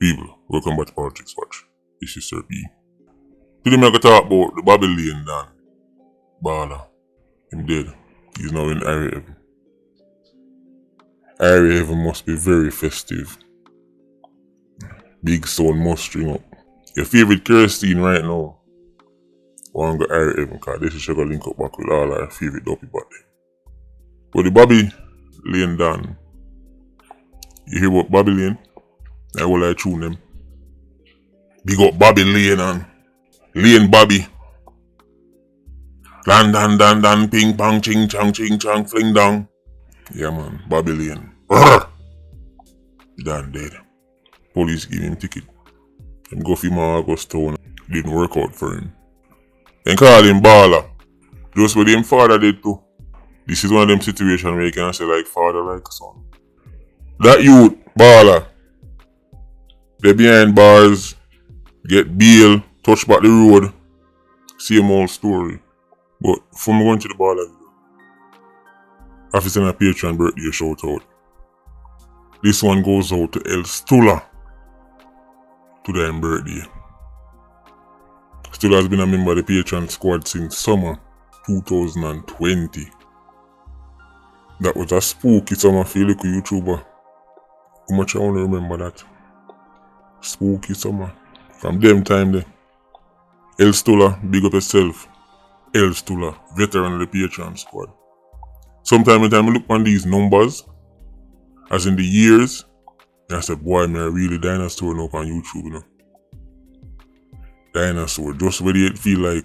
People, welcome back to Politricks Watch. This is Sir P. Today I'm going to talk about the Babylon Dan, Balla. Him dead. He's now in Area Heaven. Area Heaven must be very festive. Big sound must string up. Your favorite kerosene right now. Want to go Area Heaven because this is sugar link up back with all our favorite dopey back there. But the Babylon Dan, you hear what Babylon? I will I tune them. Big up Bobby Lane and Lane Bobby. Dan dan dan dan ping pong ching chang fling dong. Yeah man, Bobby Lane. Dan dead. Police give him ticket. Him go for my August town. Didn't work out for him. Then call him Balla. Just what him father did too. This is one of them situations where you can say like father like son. That youth, Balla. They behind bars, get bail, touch back the road, same old story. But from going to the Balla video, I have to send a Patreon birthday shout out. This one goes out to El Stula to their birthday. Stula has been a member of the Patreon squad since summer 2020. That was a spooky summer for a little YouTuber. How much I want to remember that. Spooky summer. From them time there. El Stula, big up yourself. El Stula, veteran of the Patreon squad. Sometimes when I look on these numbers, as in the years, I said, boy, man, I really dinosaur now on YouTube, you know. Dinosaur, just where it feel like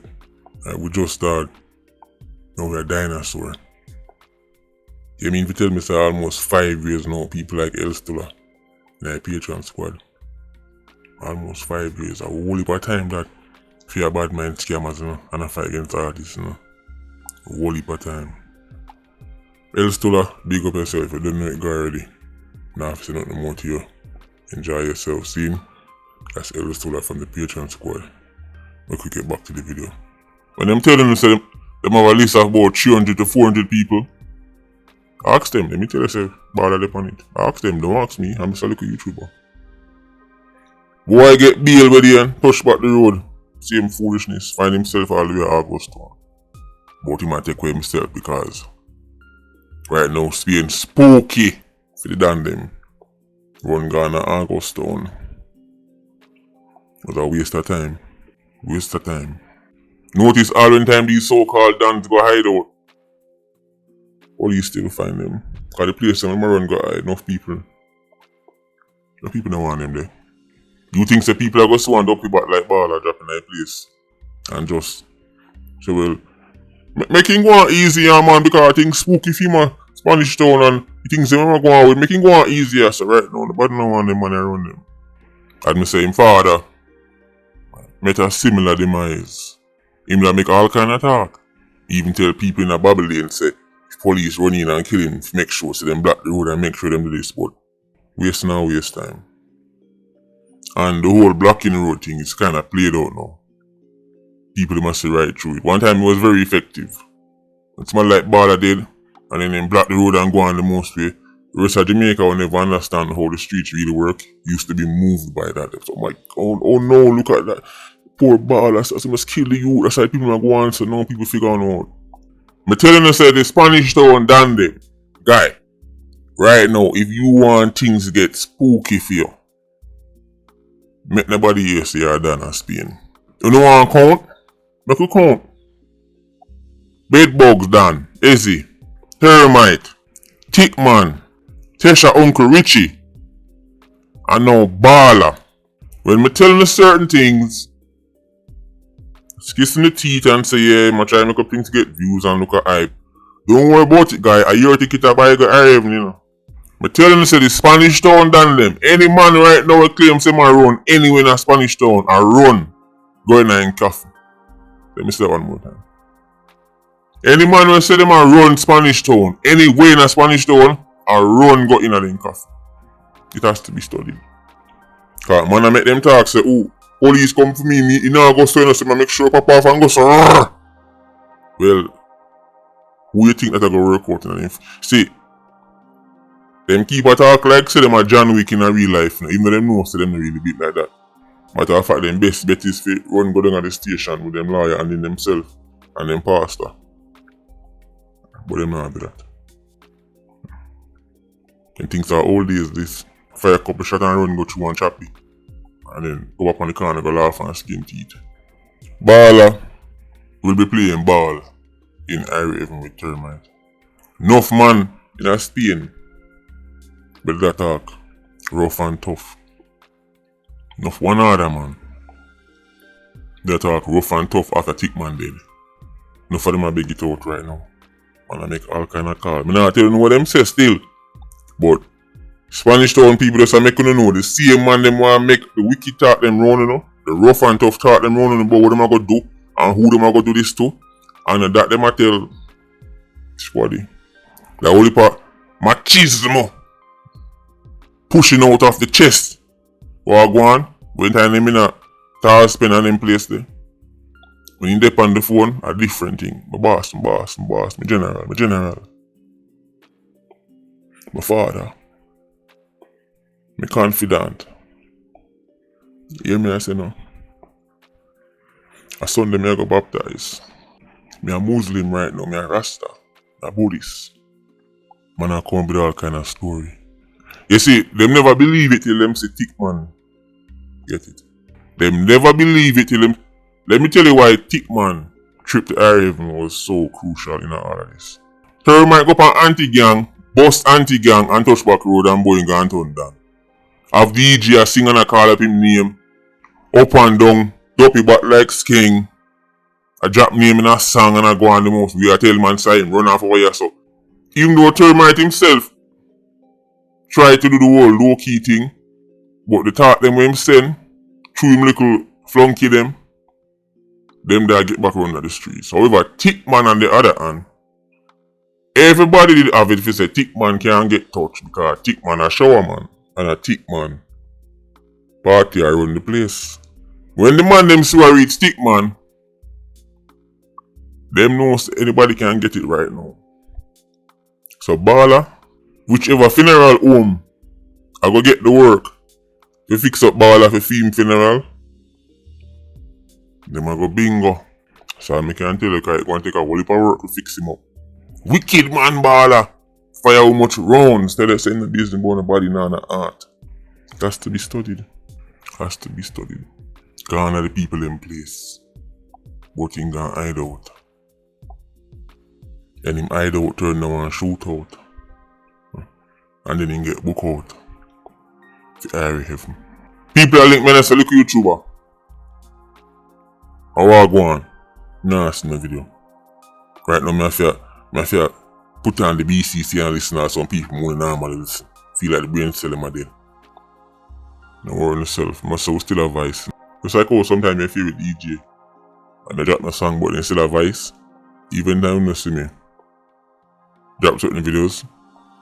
we just start. Now we're a dinosaur. You mean if you tell me say almost 5 years now, people like El Stula in the Patreon squad. Almost 5 years. A whole heap of time that fear Badman scammers, you know, and a fight against artists, you know. A whole heap of time. El Stula, big up yourself. If you don't know it, go already. Now, if you say nothing more to you, enjoy yourself. See, that's El Stula from the Patreon squad. We could get back to the video. When I'm telling them, say them have a list of about 300 to 400 people, ask them. Let me tell you, say, bother them on it. Ask them, don't ask me. I'm just a little YouTuber. Boy get bail with you and push back the road. Same foolishness. Find himself all the way at August town. But he might take away himself because right now it's being spooky for the damn them. Run gone at August town. It was a waste of time. Waste of time. Notice all the time these so-called dons go hide out. Or you still find them. Because the place them run go hide. Enough people. The people don't want them there. You think the people are going to stand up back like Balla dropping that place and just say, well, make him go on easier, man, because I think spooky female Spanish town and he thinks they want to go on with, make him go on easier. So right now, the bad no want them man around them. And me say him father met a similar demise. Him that make all kind of talk. Even tell people in a Babylon say, if police run in and kill him, make sure so them block the road and make sure them do this, but waste now, waste time. And the whole blocking the road thing is kind of played out now. People must see right through it. One time it was very effective. When someone like Balla did, and then block the road and go on the most way. The rest of Jamaica will never understand how the streets really work. Used to be moved by that. So I'm like, oh no, look at that. Poor Balla, so must kill the youth. That's why people are going, so now people figure out. I'm telling you, say the Spanish town Dande guy, right now, if you want things to get spooky for you, make nobody here say you're done in Spain. You know want to count? Make you count. Bedbugs done. Izzy. Termite. Tickman. Tesha Uncle Richie. And now Balla. When me telling you certain things, it's kissing the teeth and say, yeah, I'm trying to make up things to get views and look at hype. Don't worry about it, guy. I hear ticket to buy go arrive, you know. I'm telling you, say the Spanish town done them. Any man right now will claim say man run anywhere in a Spanish town and run. Go in and coffee. Let me say that one more time. Any man will say them and run Spanish town anywhere in a Spanish town and run go in and coffee. It has to be studied. Cause man I make them talk say, oh, police come for me you know I go so say make sure pop off and go so. Well, who you think that I go work out in? See, Them keep a talk like say them a John Wick in a real life. Even though them know say them not really beat like that. Matter of fact, them best bet is for run go down at the station with them lawyer and then themself and them pastor. But them not do that. Them things are old days this. Fire a couple shot and run go through one chappy. And then go up on the corner go laugh and skin teeth. Balla will be playing ball in Irie Heaven with Termite. Enough man in a Spain. But that talk rough and tough. Enough one other man. That talk rough and tough after Tickman dead. Enough of them a beg it out right now. And I make all kind of calls. I not tell you what them say still. But Spanish town people just make you know the same man them want make the wicked talk them round, you know. The rough and tough talk them round about what them a go do and who them a go do this to. And that them a tell squaddy. The only part machismo pushing out of the chest. What go on? When time them in a tall spin and them place there. When you dip on the phone, a different thing. My boss, my general. My father. My confidant. You hear me I say no? A Sunday me I go baptize. Me a Muslim right now, me a Rasta. A Buddhist. Man I come with all kind of story. You see, them never believe it till them say Tickman. Get it? Them never believe it till them. Let me tell you why Tickman trip to Irie Heaven was so crucial in all of this. Termite go up on anti-gang, bust anti-gang and Pushback Road and Boeing and turn down. Have DJ a sing and a call up him name. Up and down, dopey back like King. A drop name in a song and a go on the most. We a tell man say him run off over here so. Even though Termite himself try to do the whole low-key thing, but the talk them when him send, through him little flunky them there get back around the streets. However, Tickman on the other hand, everybody did have it if you say Tickman can't get touched because Tickman a shower man and a Tickman party around the place. When the man them see a reach Tickman, them knows anybody can get it right now. So Balla, whichever funeral home I go get the work to fix up Balla for film funeral, them a go bingo. So I can tell you because it going to take a whole heap of work to fix him up. Wicked man Balla. Fire how much rounds instead of saying the business about the body now the art. It has to be studied. Has to be studied. Gone are the people in place. But him gone hide out. And him hide out turn now and shoot out. And then him get book out. To Irie Heaven. People are link me and say look YouTuber. I walk on. Nah, see my video. Right now, I feel put on the BCC and listen to some people more than normally listen. Feel like the brain cell in my day. No worry on yourself. My soul still a voice. Just like how sometimes my favorite DJ. And I drop my song but then still a voice. Even though you see me. Drop certain videos.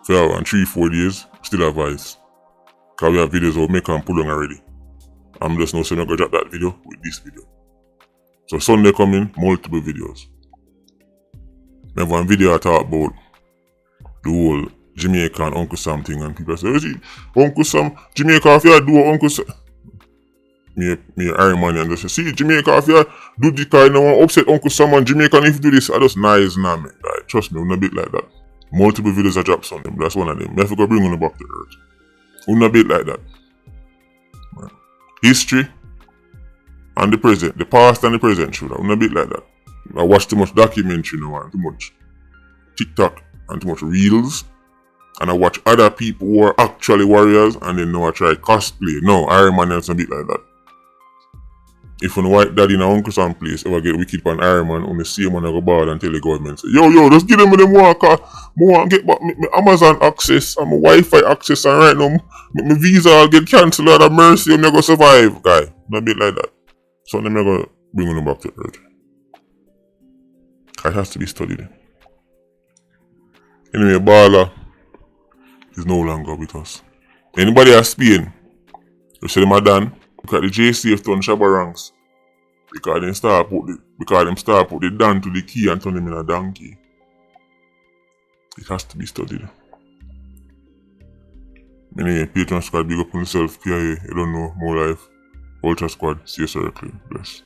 For around 3-4 days, still a voice. Because we have videos I'll make and pull on already. I'm just now saying I'm going to drop that video with this video. So Sunday coming, multiple videos. I have one video I talk about the whole Jamaica and Uncle Sam thing and people say, see, Uncle Sam, Jamaica if you do Uncle Sam. Me Iron Man and just say, see, Jamaica if you do this kind of one upset Uncle Sam and Jamaica if you do this, I just nice nah man. Like, trust me, I'm not bit like that. Multiple videos I drop on them, that's one of them. I have to go bring them back to earth. I'm not bit like that. Man. History and the present, the past and the present should have a bit like that. I watch too much documentary now and too much TikTok and too much reels. And I watch other people who are actually warriors and then now I try cosplay. No, Iron Man is a bit like that. If when white daddy in a Uncle Sam place ever get wicked on Iron Man, on the same one I go bad and tell the government say, yo, just give them them work. I want to get back my Amazon access and my Wi-Fi access and right now my visa will get cancelled out of mercy and I go survive, guy. A bit like that. So then I go bring them back to earth. It has to be studied. Anyway, Balla is no longer with us. Anybody at Spain, you say them are done. Look at the JCF turn Shabba ranks. Because them start put the Dan to the key and turn them in a donkey. It has to be studied. Anyway, Patreon squad, big up on yourself, PIA, you don't know, more life. Ultra squad, see you, sir, bless.